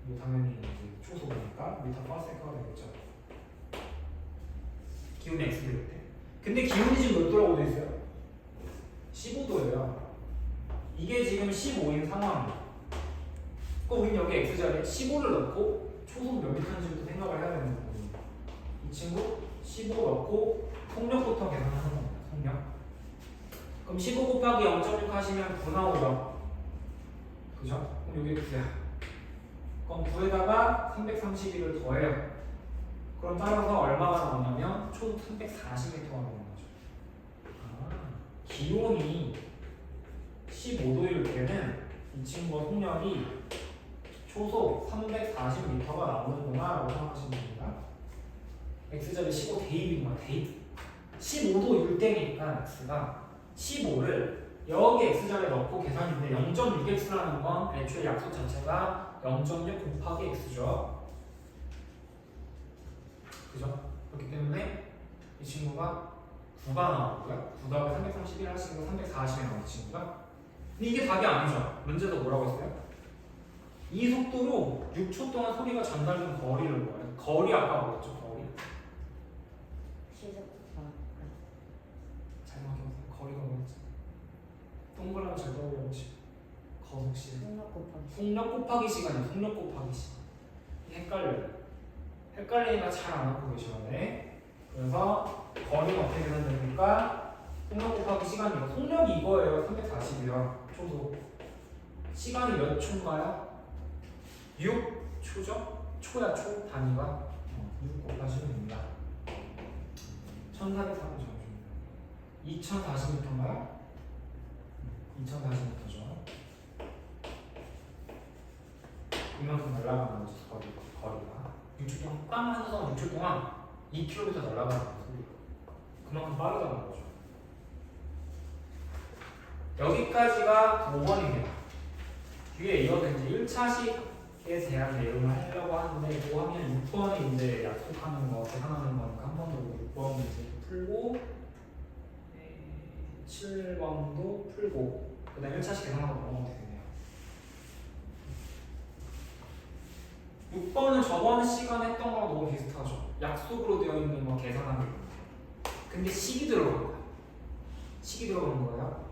이거 당연히 이제 초속이니까 미터 파스칼가 되겠죠. 기온이 X도일 때. 근데 기온이 지금 몇 도라고 돼 있어요? 15도예요. 이게 지금 15인 상황이에요. 그럼 우린 여기 X자리에 15를 넣고 초속 몇 미터인지부터 생각을 해야 되는 거거든요. 이 친구 15 넣고 속력부터 계산하는 겁니다. 속력. 그럼 15 곱하기 0.6 하시면 9 나오죠. 그죠? 그럼 여기 9야. 그럼 9에다가 331을 더해요. 그럼 따라서 얼마가 나오냐면 초속 340m가 나오는 거죠. 기온이 15도일 때는 이 친구의 속력이 초속 340m가 나오는구나 라고 생각하시면 됩니다. X자리 15 대입인 거야, 대입. 15도일 때니까 X가 15를 여기 X자리에 넣고 계산인데 0.6X라는 건 애초에 약속 자체가 0.6 곱하기 X죠. 그죠? 그렇기 때문에 이 친구가 9가 나오고요. 9가 331 하시니까 340에 나온 친구가. 근데 이게 답이 아니죠. 문제도 뭐라고 했어요? 이 속도로 6초 동안 소리가 전달된 거리를 뭐예요? 거리 아까 뭐였죠? 거리. 잘 맞춰보세요. 거리가 뭐였지? 동그라미 잘 떠올려보시. 거속시. 속력 곱하기 시간이에요. 속력 곱하기 시간. 헷갈려요. 헷갈리니까 잘 안 하고 계시는데. 그래서 거리가 어떻게 계산되니까 속력 곱하기 시간이고 속력이 이거예요. 340이요. 초속. 시간이 몇 초인가요? 6초죠? 초야 초 단위가 6 곱하시면 됩니다. 1430 2040m인가요? 2040m죠. 이만큼 날아가는 거죠, 거리가. 6초 동안, 꽝 하면서 6초 동안 2km 날아가는 거죠, 소리가. 그만큼 빠르다는 거죠. 여기까지가 5번입니다. 뒤에 이어서 이제 1차식에 대한 내용을 하려고 하는데, 그 하면 6번이 이제 약속하는 거, 계산하는 거니까 한 번 더 6번 이제 풀고, 7번도 풀고, 그 다음에 1차식 계산하고 넘어가면 되겠네요. 6번은 저번 시간에 했던 거랑 너무 비슷하죠. 약속으로 되어 있는 거 계산하는 거. 근데 식이 들어간 거야. 식이 들어간 거예요.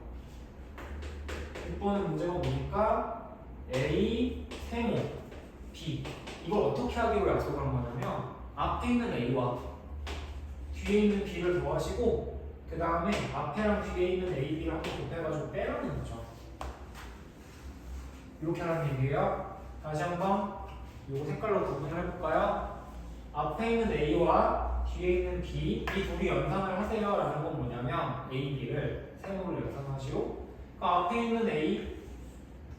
6번의 문제가 보니까 A, 세모, B 이걸 어떻게 하기로 약속을 한 거냐면 앞에 있는 A와 뒤에 있는 B를 더하시고 그 다음에 앞에랑 뒤에 있는 A, B를 한번 곱해가지고 빼라는 거죠. 이렇게 하는 얘기예요. 다시 한번 이거 색깔로 구분을 해볼까요? 앞에 있는 A와 뒤에 있는 B 이 둘이 연산을 하세요 라는 건 뭐냐면 A, B를 세모를 연산하시고 그 앞에 있는 A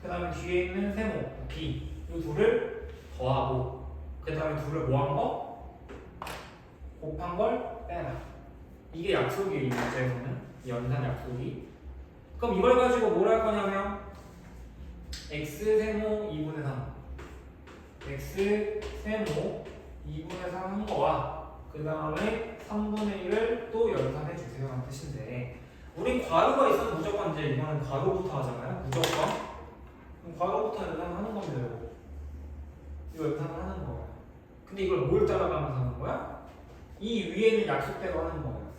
그 다음에 뒤에 있는 세모 B 이 둘을 더하고 그 다음에 둘을 뭐 한 거? 곱한 걸 빼라. 이게 약속이에요. 이 문제에서는 연산 약속이. 그럼 이걸 가지고 뭘 할 거냐면 x 세모 2분의 3 x 세모 2분의 3 한 거와 그 다음에 3분의 1을 또 연산해 주세요 하는 뜻인데 우린 괄호가 있어서 무조건 이제 이거는 괄호부터 하잖아요. 무조건. 그럼 괄호부터 연산하는 겁니다. 이거 연산을 하는 거예요. 근데 이걸 뭘 따라가면서 하는 거야? 이 위에는 약속대로 하는 거예요.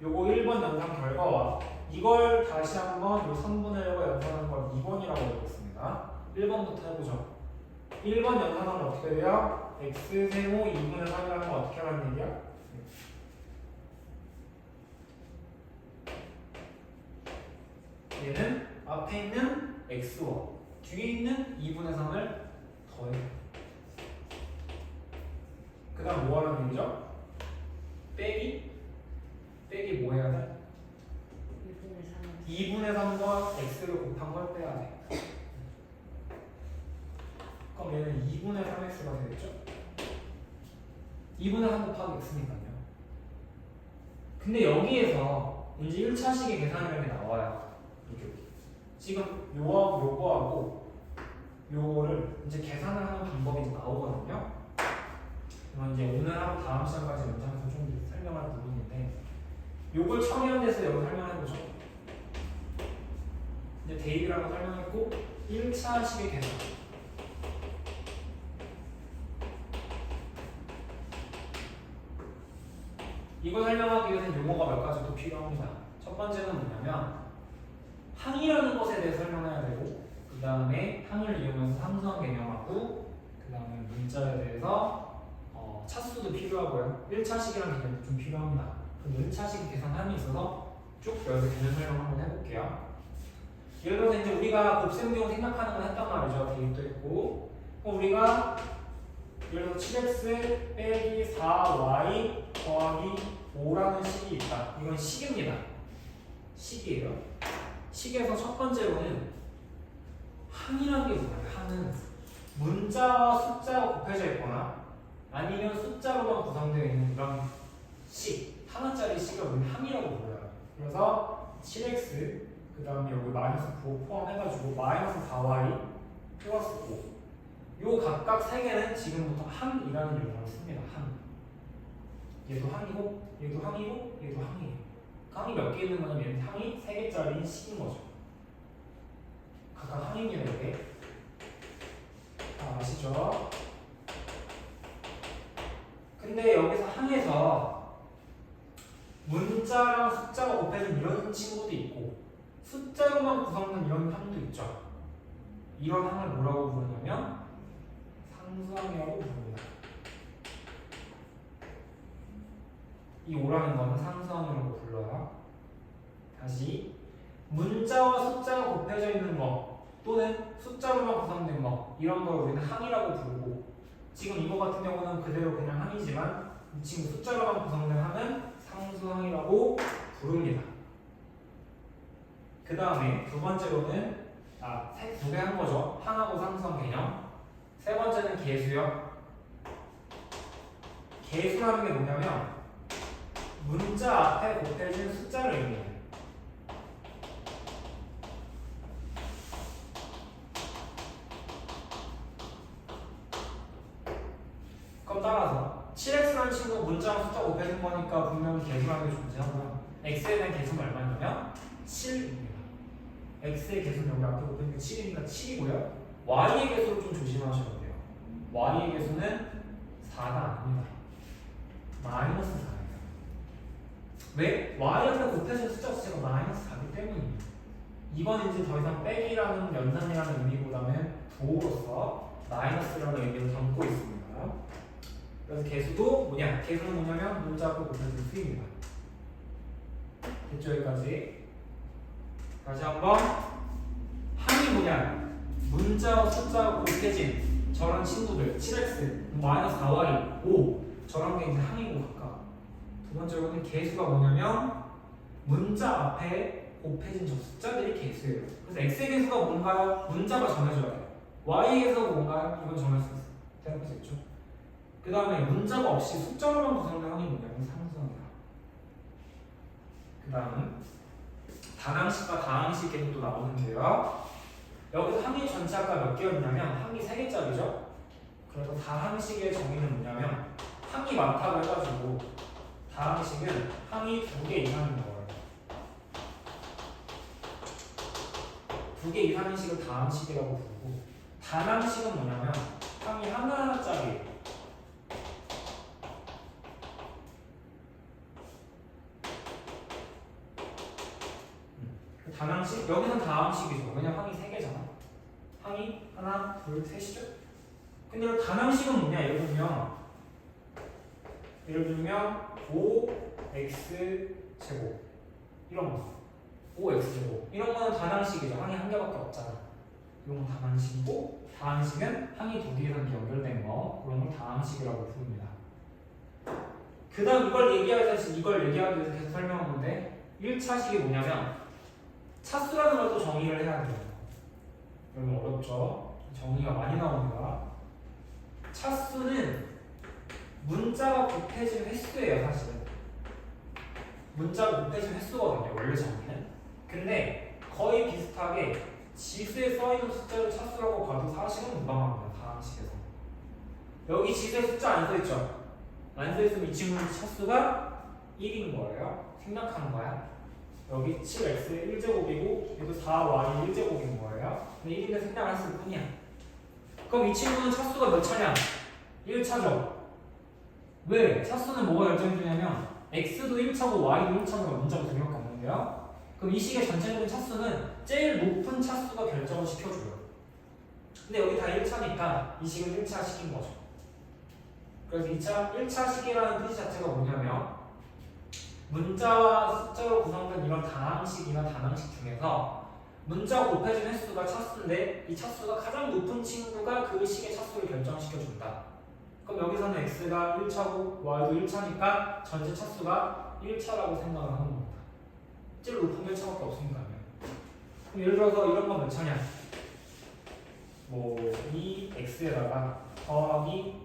요거 1번 연산 결과와 이걸 다시 한번 이 3분의 1과 연산하는 걸 2번이라고 해보겠습니다. 1번부터 해보죠. 1번 연산하면 어떻게 돼요? x세모 2분의 3이라는 건 어떻게 하는 얘기야? 얘는 앞에 있는 x와 뒤에 있는 2분의 3을 더해. 그 다음 뭐 하는 얘기죠? 빼기 뭐 해야 돼? 2분의 3과 x를 곱한 걸 빼야 돼. 그럼 얘는 2분의 3x가 되겠죠? 2분의 3 곱하기 x니까요. 근데 여기에서 이제 1차식의 계산이라는 게 나와요. 이렇게. 지금 요거하고 요거를 이제 계산을 하는 방법이 이제 나오거든요. 그럼 이제 오늘 하고 다음 시간까지 연장해서 좀 설명할 부분인데 요걸 처리한 데서 여기 설명해보죠. 이제 대입이라고 설명했고 1차식의 계산. 이거 설명하기 위해서는 용어가 몇 가지 더 필요합니다. 첫 번째는 뭐냐면 항이라는 것에 대해 설명해야 되고 그 다음에 항을 이용해서 상수항 개념하고 그 다음에 문자에 대해서 차수도 필요하고요. 1차식이라는 개념도 좀 필요합니다. 그럼 1차식 계산함이 있어서 쭉 여기서 개념 설명 한번 해볼게요. 예를 들어서 이제 우리가 곱셈비용 생각하는 걸 했단 말이죠. 대입도 했고 우리가 예를 들어서 7x 빼기 4y 더하기 5라는 식이 있다. 이건 식입니다. 식이에요. 식에서 첫 번째로는 항이라는 게 뭐예요? 항은 문자와 숫자가 곱해져 있거나 아니면 숫자로만 구성되어 있는 그런 식, 하나짜리 식을 우리는 항이라고 불러요. 그래서 7x 그 다음에 여기 마이너스 9 포함해가지고 마이너스 4y 플러스 5 요 각각 세 개는 지금부터 항이라는 용어를 씁니다. 항. 얘도 항이고 얘도 항이고 얘도 항이에요. 항이 몇 개 있는 거냐면 얘는 항이 3개짜리인 식인 거죠. 각각 항입니다. 이게 아시죠? 근데 여기서 항에서 문자랑 숫자가 곱해진 이런 친구도 있고 숫자로만 구성된 이런 항도 있죠. 이런 항을 뭐라고 부르냐면 상수항이라고 부릅니다. 이 5라는 거는 상수항이라고 불러요. 다시 문자와 숫자가 곱해져 있는 거 또는 숫자로만 구성된 거 이런 걸 우리는 항이라고 부르고 지금 이거 같은 경우는 그대로 그냥 항이지만 이 친구 숫자로만 구성된 항은 상수항이라고 부릅니다. 그 다음에 두 번째로는 두 개 한 거죠. 항하고 상수항 개념. 세 번째는 계수요. 계수라는 게 뭐냐면 문자 앞에 곱해진 숫자를 의미해요. 그럼 따라서 7x라는 친구 문자랑 숫자 곱해진 거니까 분명히 계수라는 게 존재하고요. x에 대한 계수는 얼마냐면 7입니다. x의 계수는 여기 앞에 곱해진 게 7이니까 7이고요. y의 계수를 좀 조심하셔야 돼요. y의 계수는 4가 아닙니다. 마이너스 4예요. 왜? y 앞에 곱해진 숫자 자체가 마이너스 4기 때문입니다. 이건 이제 더 이상 빼기라는 연산이라는 의미보다는 부호로서 마이너스라는 의미를 담고 있습니다. 그래서 계수도 뭐냐? 계수는 뭐냐면 문자 앞에 곱해진 수입니다. 됐죠? 여기까지. 다시 한번 항이 뭐냐? 문자와 숫자가 곱해진 저런 친구들 7x, 마이너스 4y, 5 저런 게 이제 항이고 각각. 두 번째로는 계수가 뭐냐면 문자 앞에 곱해진 저 숫자들이 계수예요. 그래서 x의 계수가 뭔가요? 문자가 정해져야 돼요. y의 계수가 뭔가요? 이건 정할 수 있어요. 대답할 수 있죠. 그 다음에 문자가 없이 숫자로만 구성된 항이 뭐냐면 상수항이다. 그 다음은 다항식과 다항식 개념도 나오는데요. 여기서 항이 전체 아까 몇 개였냐면 항이 3개짜리죠. 그래서 다항식의 정의는 뭐냐면 항이 많다고 해가지고 다항식은 항이 2개 이상인 거예요. 2개 이상인 식을 다항식이라고 부르고 단항식은 뭐냐면 항이 하나짜리 다항식? 여기는 다항식이죠. 왜냐면 항이 3개잖아. 항이 하나, 둘, 셋이죠. 근데 다항식은 뭐냐? 예를 들면 5x 제곱 이런 거 5x 제곱 이런 거는 다항식이죠. 항이 한 개밖에 없잖아. 이건 다항식이고 다항식은 항이 2개 이상 연결된 거 그런 걸 다항식이라고 부릅니다. 그 다음 이걸 얘기하기 위해서 계속 설명한 건데 1차식이 뭐냐면 차수라는 걸 또 정의를 해야 돼요. 여러분 어렵죠? 정의가 많이 나옵니다. 차수는 문자가 곱해진 횟수예요. 사실은 문자가 곱해진 횟수거든요. 원래 정의는. 근데 거의 비슷하게 지수에 써있는 숫자를 차수라고 봐도 사실은 무방합니다. 다항식에서. 여기 지수에 숫자 안 써있죠? 안 써있으면 이 친구는 차수가 1인 거예요. 생략하는 거야. 여기 7x의 1제곱이고 얘도 4y 1제곱인 거예요. 근데 1인데 생략을 했을 뿐이야. 그럼 이 친구는 차수가 몇 차냐? 1차죠. 왜? 차수는 뭐가 결정해주냐면 x도 1차고 y도 1차가 문자가 2개밖에 없는데요. 그럼 이 식의 전체적인 차수는 제일 높은 차수가 결정을 시켜줘요. 근데 여기 다 1차니까 이 식은 1차식인 거죠. 그래서 1차식이라는 뜻 자체가 뭐냐면 문자와 숫자로 구성된 이런 다항식이나 단항식 중에서 문자 곱해진 횟수가 차수인데 이 차수가 가장 높은 친구가 그 식의 차수를 결정시켜준다. 그럼 여기서는 x가 1차고 y도 1차니까 전체 차수가 1차라고 생각을 하는 겁니다. 제일 높은 게 1차밖에 없으니까요. 그럼 예를 들어서 이런 건 몇 차냐? 뭐 2x에다가 더하기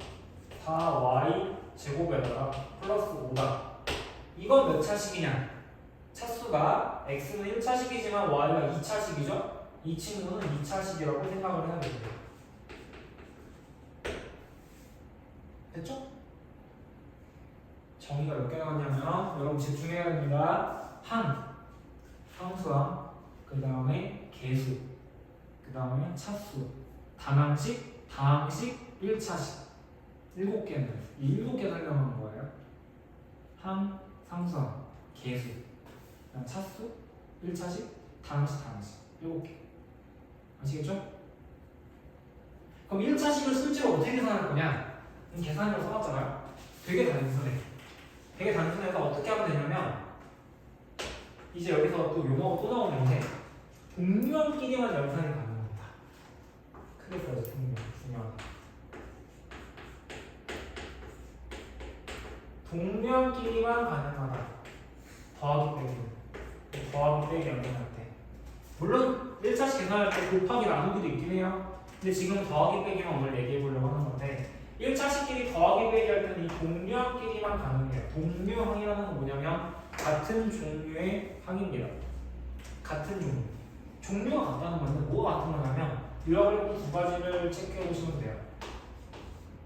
4y 제곱에다가 플러스 5다. 이건 몇 차식이냐? 차수가 x는 1차식이지만 y가 2차식이죠? 이 친구는 2차식이라고 생각을 해야 되고요. 됐죠? 정의가 몇 개 나왔냐면 여러분 집중해야 됩니다. 상수항, 그 다음에 계수, 그 다음에 차수, 단항식, 다항식, 1차식 7개는 이 7개 설명하는 거예요. 상수항, 계수, 그다음 차수, 1차식, 다항식, 다항식 7개 아시겠죠? 그럼 1차식을 실제로 어떻게 계산할 거냐? 계산으로 써놨잖아요. 되게 단순해. 되게 단순해서 어떻게 하면 되냐면 이제 여기서 또 용어가 또 나오는데 동류끼리만 연산이 가능합니다. 크게 써야죠. 동류. 중요하다. 동류끼리만 가능하다. 더하기 빼기. 더하기 빼기 연산할 때. 물론 1차식 계산할 때 곱하기 나누기도 있긴 해요. 근데 지금 더하기 빼기만 오늘 얘기해 보려고 하는 건데 1차식끼리 더하기 빼기 할 때는 이 동류끼리만 가능해요. 동류항이라는 건 뭐냐면 같은 종류의 항입니다. 같은 종류. 종류가 같다는 건데 뭐가 같은 거냐면 유형을 두 가지를 체크해 보시면 돼요.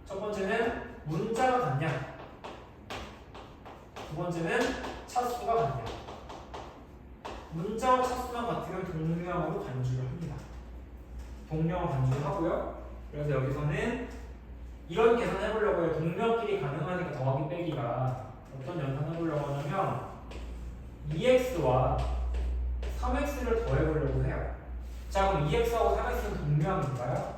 첫 번째는 문자가 같냐? 두 번째는 차수가 같냐? 문자와 차수만 같으면 동류항으로 간주를 합니다. 동류항 간주를 하고요. 그래서 여기서는 이런 계산 해보려고 해요. 동류끼리 가능하니까 더하기 빼기가 어떤 연산 해보려고 하냐면 2x와 3x를 더해보려고 해요. 자 그럼 2x하고 3x는 동류항인가요?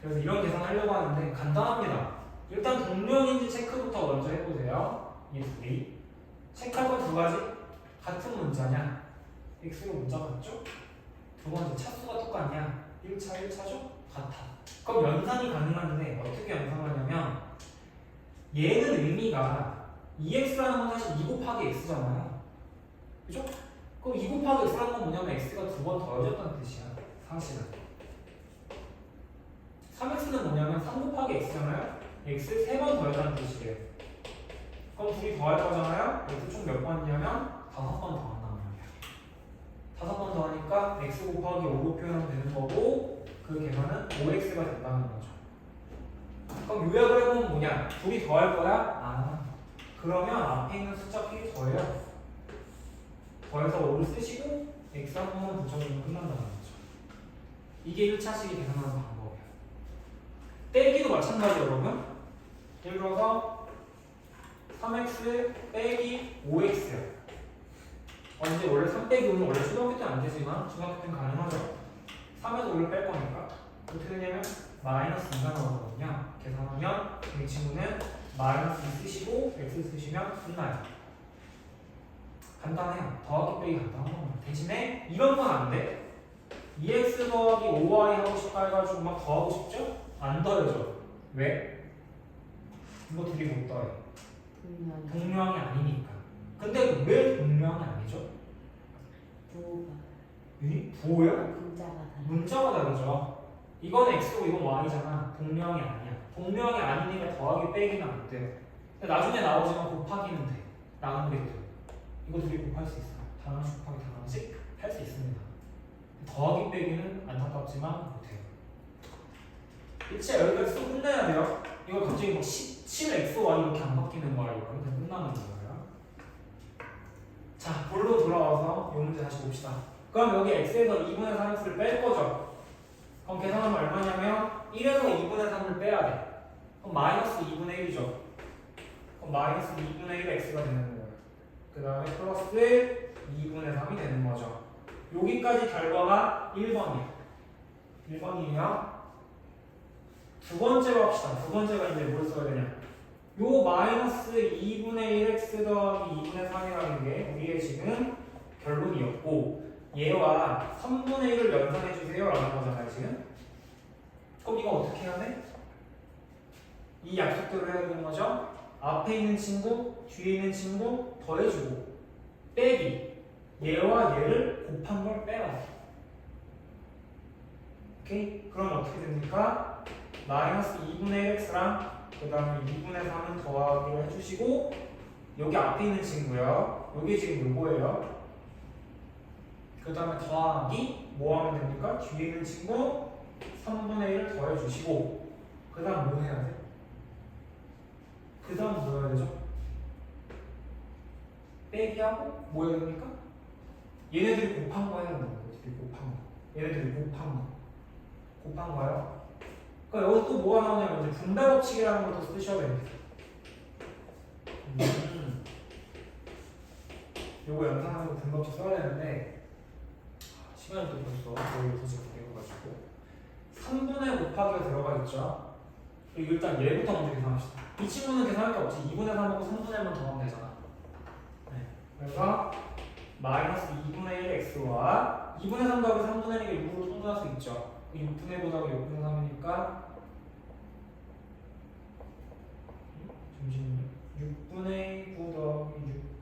그래서 이런 계산 하려고 하는데 간단합니다. 일단 동류인지 체크부터 먼저 해보세요. 이 둘이 체크할 건 두 가지. 같은 문자냐? x가 문자 같죠? 두 번째 차수가 똑같냐? 1차 1차죠? 같아. 그럼 연산이 가능한데 어떻게 연산하냐면 얘는 의미가 2x라는 건 사실 2 곱하기 x잖아요. 그죠? 그럼 2 곱하기 x라는 건 뭐냐면 x가 두 번 더해졌다는 뜻이야. 상식은. 3x는 뭐냐면 3 곱하기 x잖아요. x 3번 더했다는 뜻이에요. 그럼 둘이 더할 거잖아요. x 총 몇 번이냐면 5번 더한단 말이야. 5번 더하니까 x 곱하기 5로 표현하면 되는 거고 그 계산은 5x가 된다는 거죠. 그럼 요약을 해보면 뭐냐? 둘이 더할 거야? 아, 그러면 앞에 있는 숫자 p 더해요. 더해서 5를 쓰시고 x 한 번만 붙여주면 끝난다는 거죠. 이게 1차식이 계산하는 방법이에요. 빼기도 마찬가지예요, 여러분. 예를 들어서 3x 빼기 5x요. 언제 원래 3 빼기 5는 원래 초등학교 때는 안 되지만 중학교 때는 가능하죠. 3에서 5를 뺄 거니까 어떻게 되냐면 마이너스 2가 나오거든요. 계산하면 이 친구는 마이너스 2 쓰시고 x 쓰시면 끝나요. 간단해요. 더하기 빼기 간단한 겁니다. 대신에 이런 건 안 돼. 2x 더하기 5y 하고 싶다 해가지고 막 더하고 싶죠? 안 더해져. 왜? 이거 둘이 못 더해. 동명이 아니니까. 근데 왜 동명이 아니죠? 부호야? 문자가 다르죠. 이건 x고 이건 y잖아. 동명이 아니야. 동명이 아니니까 더하기 빼기는 안 돼요. 근데 나중에 나오지만 곱하기는 돼. 나누게 돼. 이거 둘이 곱할 수 있어요. 단원식 곱하기 단원식 할 수 있습니다. 더하기 빼기는 안타깝지만 못해요. 일체 여기까지 또 끝내야 돼요. 이거 갑자기 뭐 17xy 이렇게 안 바뀌는 거야. 이거 그냥 끝나는 거예요. 자, 볼로 돌아와서 이 문제 다시 봅시다. 그럼 여기 x에서 2분의 3x를 뺄 거죠. 그럼 계산하면 얼마냐면 1에서 2분의 3을 빼야 돼. 그럼 마이너스 2분의 1이죠. 그럼 마이너스 2분의 1 x가 되는 거예요. 그 다음에 플러스 2분의 3이 되는 거죠. 여기까지 결과가 1번이에요. 1번이에요. 두 번째로 합시다. 두 번째가 이제 뭘 써야 되냐. 요 마이너스 2분의 1x 더하기 2분의 3이라는 게 우리의 지금 결론이었고 얘와 3분의 1을 연산해주세요 라는 거잖아요 지금. 그럼 이거 어떻게 해야 돼? 이 약속대로 해야 되는 거죠. 앞에 있는 친구, 뒤에 있는 친구 더해주고 빼기 얘와 얘를 곱한 걸 빼야 돼. 오케이? 그럼 어떻게 됩니까? 마이너스 2분의 1x랑 그 다음에 2분의 3은 더하기를 해주시고 여기 앞에 있는 친구요. 여기 지금 요거예요. 그 다음에 더하기 뭐 하면 됩니까? 뒤에 있는 친구 3분의 1을 더해주시고 그 다음 뭐 해야 돼? 그 다음 뭐 해야 되죠? 빼기하고 뭐 해야 됩니까? 얘네들이 곱한 거 해야 되는 거예요. 얘네들이 곱한 거예요. 그러니까 여기 또 뭐가 나오냐면 이제 분배 법칙이라는 것도 쓰셔야 됩니다. 요거 연산하고 분배 법칙 써야 되는데 시간이 또 벌써 거의 6시 되어가지고 3분의 곱하기가 들어가 있죠. 그리고 일단 얘부터 먼저 계산합시다. 이 친구는 계산할 게 없지. 2분의 3하고 3분의 1만 더하면 되잖아. 네. 그래서 마이너스 2분의 1 x와 2분의 3 더하기 3분의 1이 6으로 통분할 수 있죠. 6분의 9 더하기 6분의 3이니까 잠시만요. 6분의 9 더하기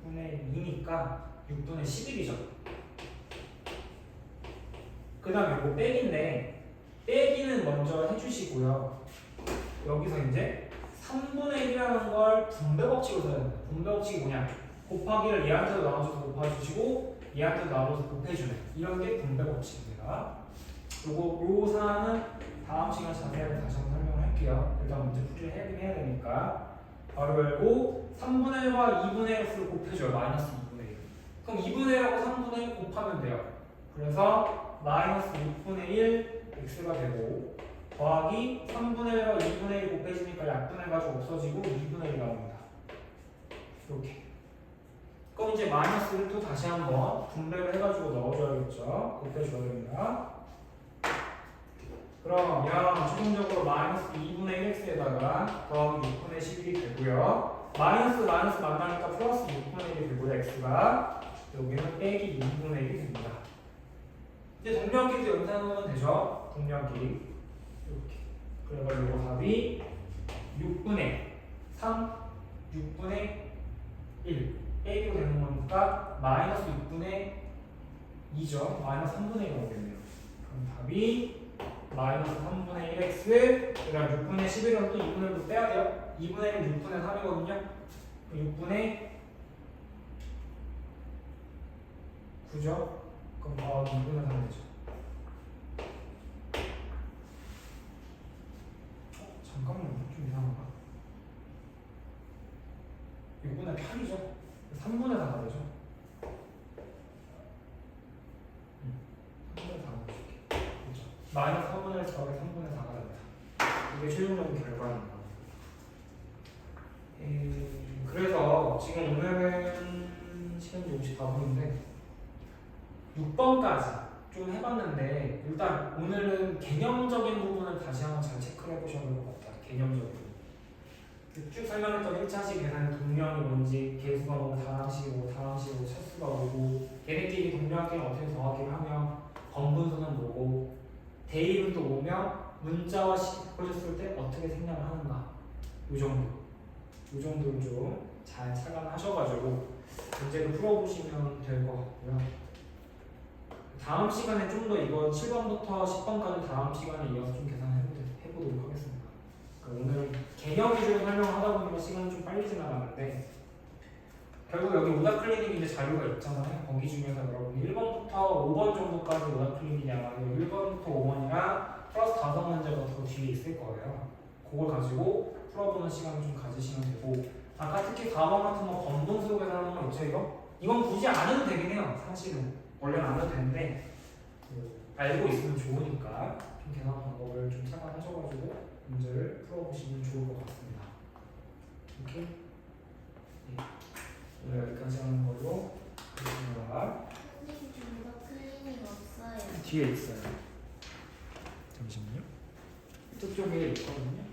6분의 2니까 6분의 11이죠. 그 다음에 이거 빼기인데 빼기는 먼저 해주시고요. 여기서 이제 3분의 1이라는 걸 분배 법칙으로 써야 됩니다. 분배 법칙이 뭐냐? 곱하기를 얘한테도 나눠줘서 곱해주시고 얘한테도 나눠서 곱해주는 이런 게 분배 법칙입니다. 요 사안은 다음 시간 자세하게 다시 한번 설명을 할게요. 일단 문제 풀이를 해야 되니까 바로 열고 3분의 1과 2분의 1을 곱해줘요. 마이너스 2분의 1. 그럼 2분의 1하고 3분의 1 곱하면 돼요. 그래서 마이너스 6분의 1 x가 되고 더하기 3분의 1과 2분의 1 곱해지니까 약분해가지고 없어지고 2분의 1이 나옵니다. 이렇게. 그럼 이제 마이너스를 또 다시 한번 분배를 해가지고 넣어줘야겠죠. 곱해줘야 됩니다. 그러면 최종적으로 마이너스 2분의 1x에다가 더하기 6분의 11이 되고요. 마이너스 만나니까 플러스 6분의 1이 되고요. x가 여기는 빼기 2분의 1이 됩니다. 이제 동명끼리도 연산하면 되죠. 동명끼리 이렇게. 그래가지고 답이 6분의 3, 6분의 1 AB로 되는 거니까 마이너스 6분의 2죠. 마이너스 3분의 1이 오겠네요. 그럼 답이 마이너스 3분의 1x 그다음 6분의 11은 또 2분의 1로 빼야 돼요. 2분의 1은 6분의 3이거든요. 6분의 9죠. 그럼 바로 2분의 3 되죠. 잠깐만요. 좀 이상한가? 6분의 8이죠. 3분의 4가 되죠. 3분의 4가 되죠. 그렇죠. 마이너스 3분의 1 더하기 3분의 4가 됩니다. 이게 최종적인 결과입니다. 그래서 지금 오늘은 시간이 54분인데 6번까지 좀 해봤는데 일단 오늘은 개념적인 부분을 다시 한번 잘 체크를 해보셔야 될 것 같아요. 개념적으로 쭉 설명했던 1차식 계산의 동량이 뭔지 개수가 뭐고 다항식이고 다항식이고 차수가 뭐고 걔네끼리 동량끼리 어떻게 더하기를 하면 번분수는 뭐고 대입은 또 뭐며 문자와 식이 바꿔졌을 때 어떻게 생략을 하는가 이 정도를 좀 잘 착안하셔가지고 문제를 풀어보시면 될 것 같고요. 다음 시간에 좀 더 이거 7번부터 10번까지 다음 시간에 이어서 좀 계산해보도록 하겠습니다. 오늘 개념 위주로 설명하다 보니까 시간이 좀 빨리 지나가는데 결국 여기 오다클리닉 이제 자료가 있잖아요. 거기 중에서 여러분 1번부터 5번 정도까지 오다클리닉이 나가고 1번부터 5번이랑 플러스 5문제가 더 뒤에 있을 거예요. 그걸 가지고 풀어보는 시간을 좀 가지시면 되고 아까 특히 4번 같은 거 번분수 계산하는 거 있죠 이거? 이건 굳이 안 해도 되긴 해요. 사실은 원래는 안 해도 되는데 알고 있으면 좋으니까 좀 계산 방법을 좀 착안하셔가지고 문제를 풀어보시면 좋을 것 같습니다. 오케이? 네. 오늘 여기까지 하는 걸로 하겠습니다. 선생님 좀더 클리닉 없어요. 뒤에 있어요. 잠시만요. 이쪽에 있거든요.